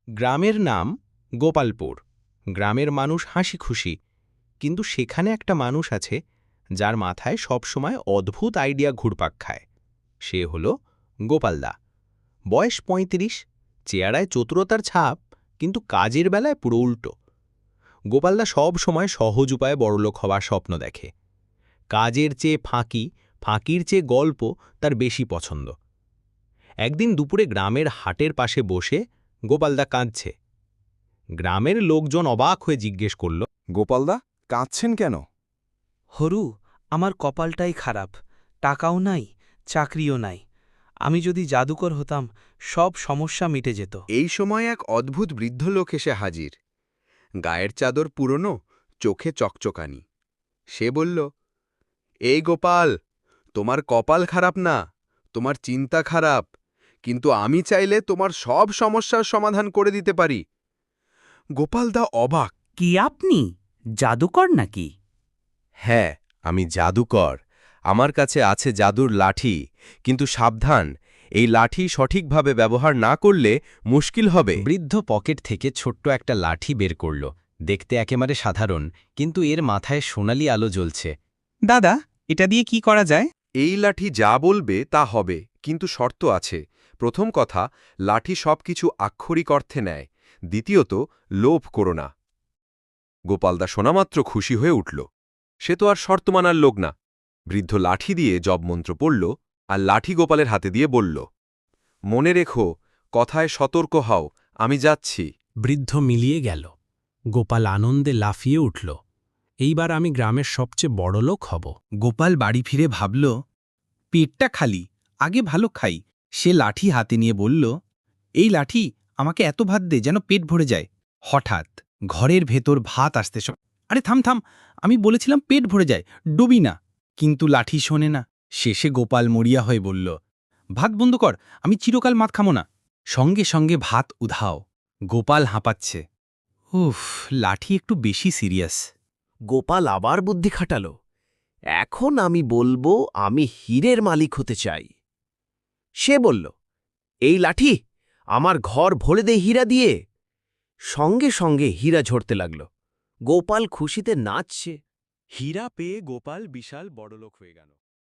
গ্রামের নাম গোপালপুর। গ্রামের মানুষ হাসি খুশি, কিন্তু সেখানে একটা মানুষ আছে যার মাথায় সবসময় অদ্ভুত আইডিয়া ঘুরপাক খায়। সে হলো গোপালদা। বয়স ৩৫, চেহারায় চতুরতার ছাপ, কিন্তু কাজের বেলায় পুরো উল্টো। গোপালদা সব সময় সহজ উপায়ে বড়লোক হওয়ার স্বপ্ন দেখে। কাজের চেয়ে ফাঁকি, ফাঁকির চেয়ে গল্প তার বেশি পছন্দ। একদিন দুপুরে গ্রামের হাটের পাশে বসে গোপালদা কাঁদছে। গ্রামের লোকজন অবাক হয়ে জিজ্ঞেস করল, গোপালদা, কাঁদছেন কেন? হরু, আমার কপালটাই খারাপ। টাকাও নাই, চাকরিও নাই। আমি যদি জাদুকর হতাম, সব সমস্যা মিটে যেত। এই সময় এক অদ্ভুত বৃদ্ধ লোক এসে হাজির। গায়ের চাদর পুরনো, চোখে চকচকানি। সে বলল, এই গোপাল, তোমার কপাল খারাপ না, তোমার চিন্তা খারাপ, কিন্তু আমি চাইলে তোমার সব সমস্যার সমাধান করে দিতে পারি। গোপালদা অবাক। কি আপনি জাদুকর নাকি? হ্যাঁ, আমি জাদুকর। আমার কাছে আছে জাদুর লাঠি, কিন্তু সাবধান, এই লাঠি সঠিকভাবে ব্যবহার না করলে মুশকিল হবে। বৃদ্ধ পকেট থেকে ছোট্ট একটা লাঠি বের করল। দেখতে একেবারে সাধারণ, কিন্তু এর মাথায় সোনালি আলো জ্বলছে। দাদা, এটা দিয়ে কি করা যায়? এই লাঠি যা বলবে তা হবে, কিন্তু শর্ত আছে। প্রথম কথা, লাঠি সবকিছু আক্ষরিক অর্থে নেয়। দ্বিতীয়ত, লোভ করো না। গোপালদা শোনামাত্র খুশি হয়ে উঠল। সে তো আর শর্ত মানার লোক না। বৃদ্ধ লাঠি দিয়ে জপমন্ত্র পড়ল, আর লাঠি গোপালের হাতে দিয়ে বলল, মনে রেখো, কথায় সতর্ক হও, আমি যাচ্ছি। বৃদ্ধ মিলিয়ে গেল। গোপাল আনন্দে লাফিয়ে উঠল। এইবার আমি গ্রামের সবচেয়ে বড় লোক হব। গোপাল বাড়ি ফিরে ভাবল, পেটটা খালি, আগে ভালো খাই। সে লাঠি হাতে নিয়ে বলল, এই লাঠি, আমাকে এত ভাত দে যেন পেট ভরে যায়। হঠাৎ ঘরের ভেতর ভাত আসতে আরে থাম থাম, আমি বলেছিলাম পেট ভরে যায়, ডুবি না। কিন্তু লাঠি শোনে না। শেষে গোপাল মরিয়া হয়ে বলল, ভাত বন্ধ কর, আমি চিরকাল মাত খামো না। সঙ্গে সঙ্গে ভাত উধাও। গোপাল হাঁপাচ্ছে। উফ, লাঠি একটু বেশি সিরিয়াস। গোপাল আবার বুদ্ধি খাটাল। এখন আমি বলবো আমি হীরের মালিক হতে চাই। সে বলল, এই লাঠি, আমার ঘর ভরে দে হীরা দিয়ে। সঙ্গে সঙ্গে হীরা ঝরতে লাগল। গোপাল খুশিতে নাচছে। হীরা পেয়ে গোপাল বিশাল বড়লোক হয়ে গেল।